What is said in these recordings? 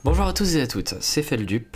Bonjour à tous et à toutes, c'est Feldup,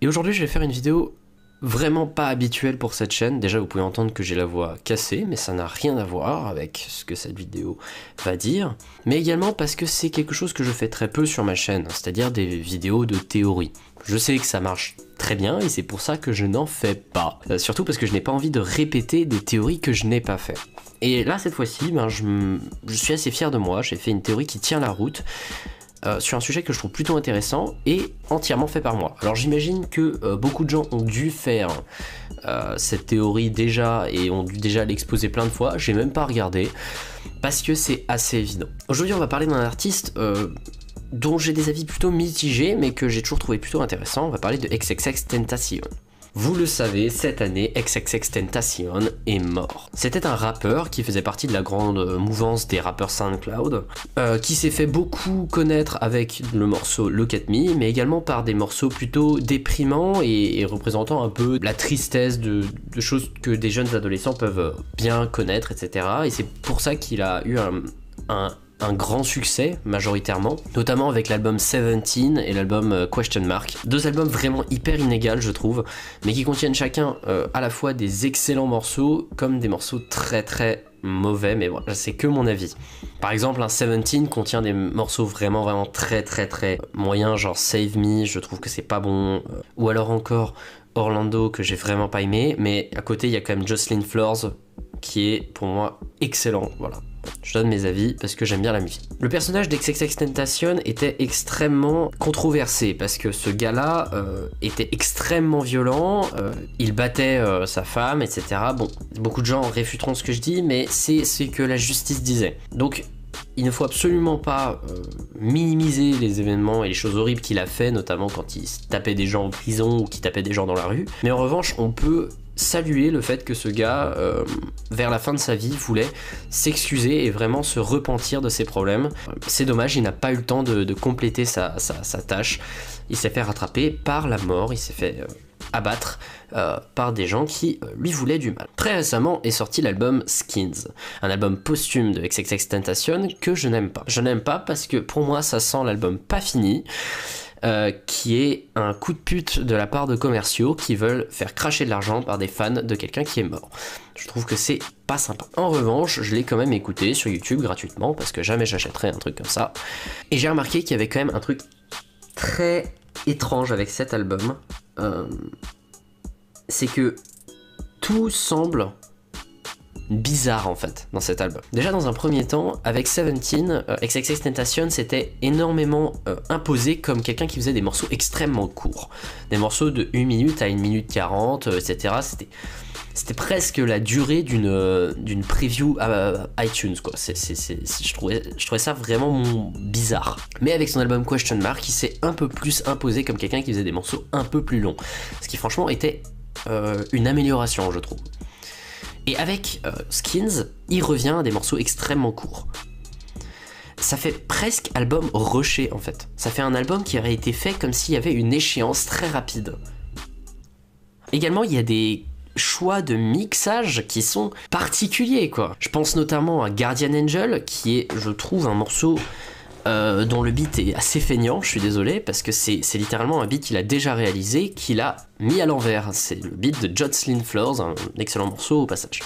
et aujourd'hui je vais faire une vidéo vraiment pas habituelle pour cette chaîne. Déjà vous pouvez entendre que j'ai la voix cassée, mais ça n'a rien à voir avec ce que cette vidéo va dire, mais également parce que c'est quelque chose que je fais très peu sur ma chaîne, c'est-à-dire des vidéos de théorie. Je sais que ça marche très bien et c'est pour ça que je n'en fais pas, surtout parce que je n'ai pas envie de répéter des théories que je n'ai pas fait. Et là cette fois-ci, je suis assez fier de moi, j'ai fait une théorie qui tient la route, sur un sujet que je trouve plutôt intéressant et entièrement fait par moi. Alors j'imagine que beaucoup de gens ont dû faire cette théorie déjà et ont dû déjà l'exposer plein de fois, j'ai même pas regardé, parce que c'est assez évident. Aujourd'hui on va parler d'un artiste dont j'ai des avis plutôt mitigés, mais que j'ai toujours trouvé plutôt intéressant. On va parler de XXXTentacion. Vous le savez, cette année, XXXTentacion est mort. C'était un rappeur qui faisait partie de la grande mouvance des rappeurs SoundCloud, qui s'est fait beaucoup connaître avec le morceau Look at Me, mais également par des morceaux plutôt déprimants et représentant un peu la tristesse de choses que des jeunes adolescents peuvent bien connaître, etc. Et c'est pour ça qu'il a eu un grand succès majoritairement, notamment avec l'album 17 et l'album Question Mark. Deux albums vraiment hyper inégaux je trouve, mais qui contiennent chacun à la fois des excellents morceaux comme des morceaux très très mauvais, mais voilà, c'est que mon avis. Par exemple, un 17 contient des morceaux vraiment très moyens, genre Save Me, je trouve que c'est pas bon, ou alors encore Orlando que j'ai vraiment pas aimé, mais à côté il y a quand même Jocelyn Flores qui est pour moi excellent, voilà. Je donne mes avis parce que j'aime bien la musique. Le personnage d'XXXTentacion était extrêmement controversé parce que ce gars-là était extrêmement violent, il battait sa femme, etc. Bon, beaucoup de gens réfuteront ce que je dis, mais c'est ce que la justice disait. Donc, il ne faut absolument pas minimiser les événements et les choses horribles qu'il a fait, notamment quand il tapait des gens en prison ou qu'il tapait des gens dans la rue. Mais en revanche, on peut saluer le fait que ce gars, vers la fin de sa vie, voulait s'excuser et vraiment se repentir de ses problèmes. C'est dommage, il n'a pas eu le temps de compléter sa tâche. Il s'est fait rattraper par la mort, il s'est fait abattre par des gens qui lui voulaient du mal. Très récemment est sorti l'album Skins, un album posthume de XXXTentacion que je n'aime pas. Je n'aime pas parce que pour moi ça sent l'album pas fini, qui est un coup de pute de la part de commerciaux qui veulent faire cracher de l'argent par des fans de quelqu'un qui est mort. Je trouve que c'est pas sympa. En revanche, je l'ai quand même écouté sur YouTube gratuitement parce que jamais j'achèterais un truc comme ça. Et j'ai remarqué qu'il y avait quand même un truc très étrange avec cet album. C'est que tout semble bizarre en fait dans cet album. Déjà dans un premier temps, avec 17, XXXTentacion s'était énormément imposé comme quelqu'un qui faisait des morceaux extrêmement courts. Des morceaux de 1 minute à 1 minute 40, etc. C'était presque la durée d'une preview à iTunes quoi. Je trouvais ça vraiment bizarre. Mais avec son album Question Mark, il s'est un peu plus imposé comme quelqu'un qui faisait des morceaux un peu plus longs. Ce qui franchement était une amélioration je trouve. Et avec Skins, il revient à des morceaux extrêmement courts. Ça fait presque album rushé en fait. Ça fait un album qui aurait été fait comme s'il y avait une échéance très rapide. Également, il y a des choix de mixage qui sont particuliers quoi. Je pense notamment à Guardian Angel, qui est, je trouve, un morceau dont le beat est assez feignant, je suis désolé, parce que c'est littéralement un beat qu'il a déjà réalisé, qu'il a mis à l'envers. C'est le beat de Jocelyn Flores, un excellent morceau au passage.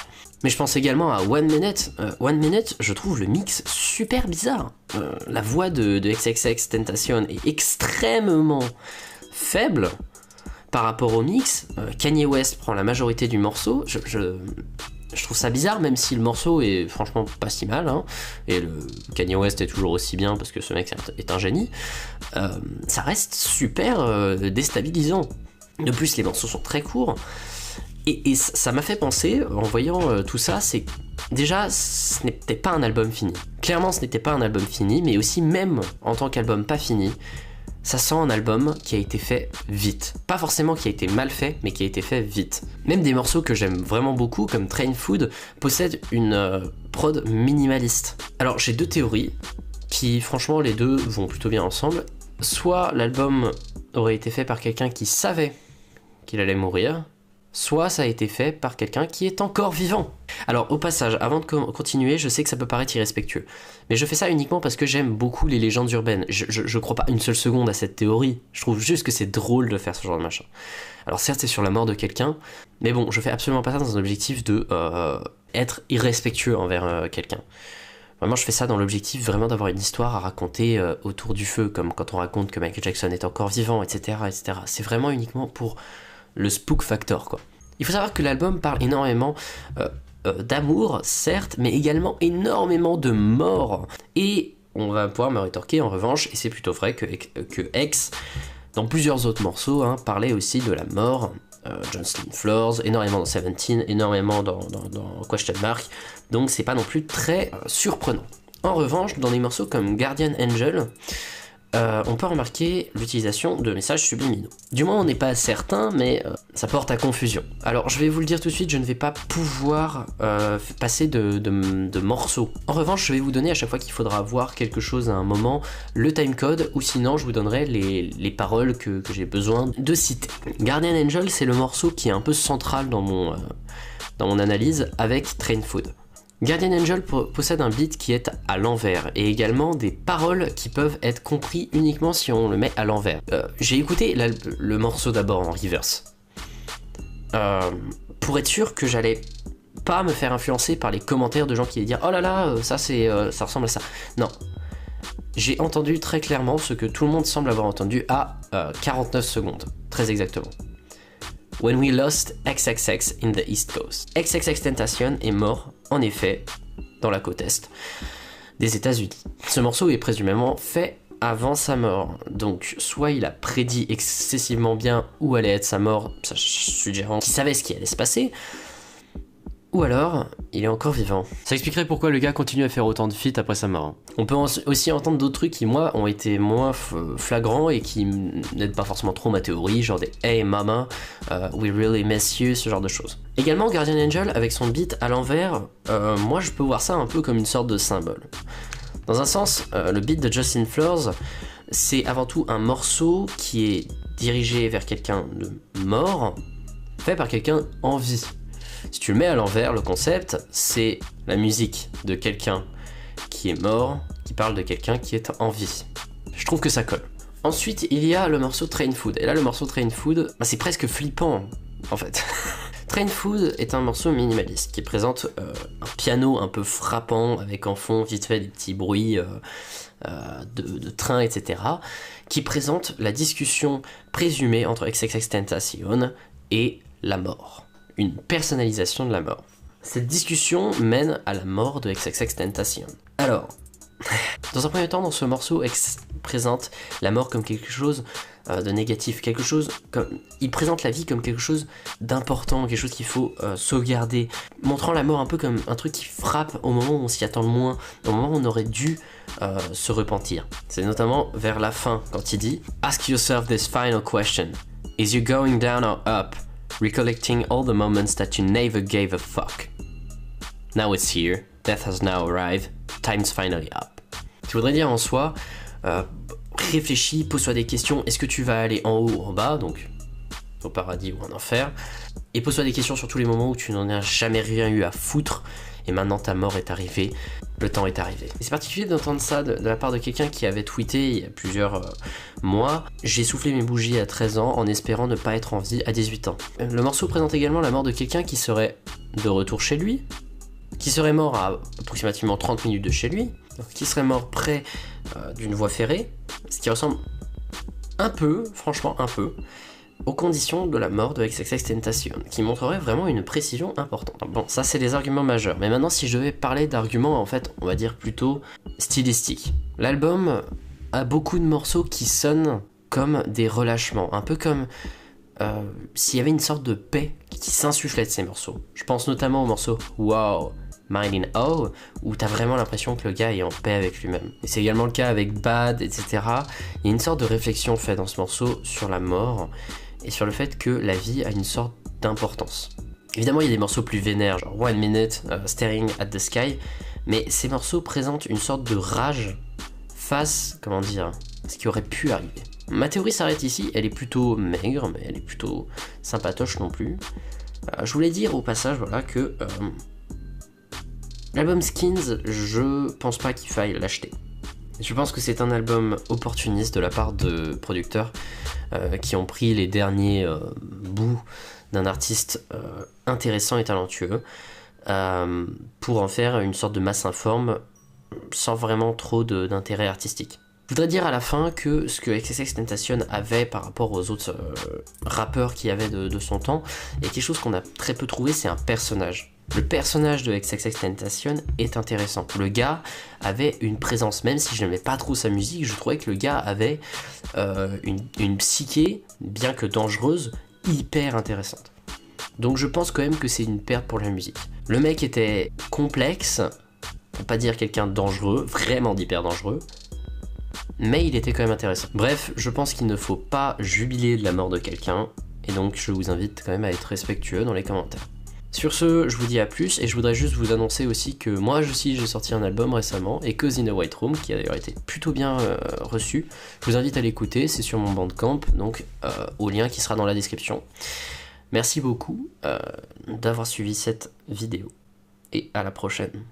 Mais je pense également à One Minute. One Minute, je trouve le mix super bizarre. La voix de XXXTentacion est extrêmement faible par rapport au mix. Kanye West prend la majorité du morceau. Je trouve ça bizarre, même si le morceau est franchement pas si mal, hein, et le Kanye West est toujours aussi bien parce que ce mec est un génie, ça reste super déstabilisant. De plus, les morceaux sont très courts, et ça m'a fait penser, en voyant tout ça, c'est déjà, ce n'était pas un album fini. Clairement, ce n'était pas un album fini, mais aussi même en tant qu'album pas fini, ça sent un album qui a été fait vite. Pas forcément qui a été mal fait, mais qui a été fait vite. Même des morceaux que j'aime vraiment beaucoup, comme Train Food, possèdent une prod minimaliste. Alors j'ai deux théories, qui franchement les deux vont plutôt bien ensemble. Soit l'album aurait été fait par quelqu'un qui savait qu'il allait mourir, soit ça a été fait par quelqu'un qui est encore vivant. Alors au passage, avant de continuer, je sais que ça peut paraître irrespectueux, mais je fais ça uniquement parce que j'aime beaucoup les légendes urbaines. Je crois pas une seule seconde à cette théorie, je trouve juste que c'est drôle de faire ce genre de machin. Alors certes c'est sur la mort de quelqu'un, mais bon, je fais absolument pas ça dans un objectif de être irrespectueux envers quelqu'un. Vraiment, je fais ça dans l'objectif vraiment d'avoir une histoire à raconter autour du feu, comme quand on raconte que Michael Jackson est encore vivant, etc., etc. C'est vraiment uniquement pour le spook factor, quoi. Il faut savoir que l'album parle énormément d'amour, certes, mais également énormément de mort. Et on va pouvoir me rétorquer en revanche, et c'est plutôt vrai que X, dans plusieurs autres morceaux, hein, parlait aussi de la mort. Jocelyn Flores, énormément dans Seventeen, énormément dans Question Mark, donc c'est pas non plus très surprenant. En revanche, dans des morceaux comme Guardian Angel, on peut remarquer l'utilisation de messages subliminaux. Du moins on n'est pas certain, mais ça porte à confusion. Alors je vais vous le dire tout de suite, je ne vais pas pouvoir passer de morceaux. En revanche, je vais vous donner à chaque fois qu'il faudra voir quelque chose à un moment, le timecode, ou sinon je vous donnerai les paroles que j'ai besoin de citer. Guardian Angel, c'est le morceau qui est un peu central dans mon analyse avec Train Food. Guardian Angel possède un beat qui est à l'envers et également des paroles qui peuvent être compris uniquement si on le met à l'envers. J'ai écouté le morceau d'abord en reverse pour être sûr que j'allais pas me faire influencer par les commentaires de gens qui allaient dire oh là là ça ressemble à ça. Non, j'ai entendu très clairement ce que tout le monde semble avoir entendu à 49 secondes, très exactement. When we lost XXX in the East Coast. XXXTentacion est mort, en effet, dans la côte est des États-Unis. Ce morceau est présumément fait avant sa mort, donc soit il a prédit excessivement bien où allait être sa mort, suggérant qu'il savait ce qui allait se passer, ou alors il est encore vivant. Ça expliquerait pourquoi le gars continue à faire autant de feats après sa mort. On peut aussi entendre d'autres trucs qui, moi, ont été moins flagrants et qui n'aident pas forcément trop ma théorie, genre des Hey mama, we really miss you, ce genre de choses. Également, Guardian Angel, avec son beat à l'envers, moi je peux voir ça un peu comme une sorte de symbole. Dans un sens, le beat de Jocelyn Flores, c'est avant tout un morceau qui est dirigé vers quelqu'un de mort, fait par quelqu'un en vie. Si tu le mets à l'envers, le concept, c'est la musique de quelqu'un qui est mort, qui parle de quelqu'un qui est en vie. Je trouve que ça colle. Ensuite, il y a le morceau Train Food. Et là, le morceau Train Food, c'est presque flippant, en fait. Train Food est un morceau minimaliste qui présente un piano un peu frappant, avec en fond, vite fait, des petits bruits de train, etc., qui présente la discussion présumée entre XXXTentacion et la mort. Une personnalisation de la mort. Cette discussion mène à la mort de XXXTentacion. Alors, dans un premier temps, dans ce morceau, X présente la mort comme quelque chose de négatif, quelque chose comme... Il présente la vie comme quelque chose d'important, quelque chose qu'il faut sauvegarder, montrant la mort un peu comme un truc qui frappe au moment où on s'y attend le moins, au moment où on aurait dû se repentir. C'est notamment vers la fin, quand il dit « Ask yourself this final question. Is you going down or up? Recollecting all the moments that you never gave a fuck. Now it's here, death has now arrived, time's finally up. » Tu voudrais dire en soi, réfléchis, pose-toi des questions, est-ce que tu vas aller en haut ou en bas, donc au paradis ou en enfer, et pose-toi des questions sur tous les moments où tu n'en as jamais rien eu à foutre, et maintenant ta mort est arrivée, le temps est arrivé. Et c'est particulier d'entendre ça de la part de quelqu'un qui avait tweeté il y a plusieurs mois « J'ai soufflé mes bougies à 13 ans en espérant ne pas être en vie à 18 ans ». Le morceau présente également la mort de quelqu'un qui serait de retour chez lui, qui serait mort à approximativement 30 minutes de chez lui, qui serait mort près d'une voie ferrée, ce qui ressemble un peu, franchement un peu, aux conditions de la mort de XXXTentacion, qui montrerait vraiment une précision importante. Bon, ça c'est les arguments majeurs, mais maintenant si je devais parler d'arguments, en fait, on va dire plutôt stylistiques. L'album a beaucoup de morceaux qui sonnent comme des relâchements, un peu comme s'il y avait une sorte de paix qui s'insufflait de ces morceaux. Je pense notamment au morceau Wow, Mine in Oh, où t'as vraiment l'impression que le gars est en paix avec lui-même. Et c'est également le cas avec Bad, etc. Il y a une sorte de réflexion faite dans ce morceau sur la mort, et sur le fait que la vie a une sorte d'importance. Évidemment, il y a des morceaux plus vénères, genre One Minute, Staring at the Sky, mais ces morceaux présentent une sorte de rage face, comment dire, ce qui aurait pu arriver. Ma théorie s'arrête ici, elle est plutôt maigre, mais elle est plutôt sympatoche non plus. Je voulais dire au passage voilà, que l'album Skins, je pense pas qu'il faille l'acheter. Je pense que c'est un album opportuniste de la part de producteurs qui ont pris les derniers bouts d'un artiste intéressant et talentueux pour en faire une sorte de masse informe sans vraiment trop d'intérêt artistique. Je voudrais dire à la fin que ce que XXXTentacion avait par rapport aux autres rappeurs qu'il y avait de son temps est quelque chose qu'on a très peu trouvé, c'est un personnage. Le personnage de XXXTentacion est intéressant. Le gars avait une présence, même si je n'aimais pas trop sa musique, je trouvais que le gars avait une psyché, bien que dangereuse, hyper intéressante. Donc je pense quand même que c'est une perte pour la musique. Le mec était complexe, pour pas dire quelqu'un de dangereux, vraiment d'hyper dangereux, mais il était quand même intéressant. Bref, je pense qu'il ne faut pas jubiler de la mort de quelqu'un, et donc je vous invite quand même à être respectueux dans les commentaires. Sur ce, je vous dis à plus, et je voudrais juste vous annoncer aussi que moi aussi j'ai sorti un album récemment, et que In a White Room, qui a d'ailleurs été plutôt bien reçu. Je vous invite à l'écouter, c'est sur mon Bandcamp, donc au lien qui sera dans la description. Merci beaucoup d'avoir suivi cette vidéo, et à la prochaine.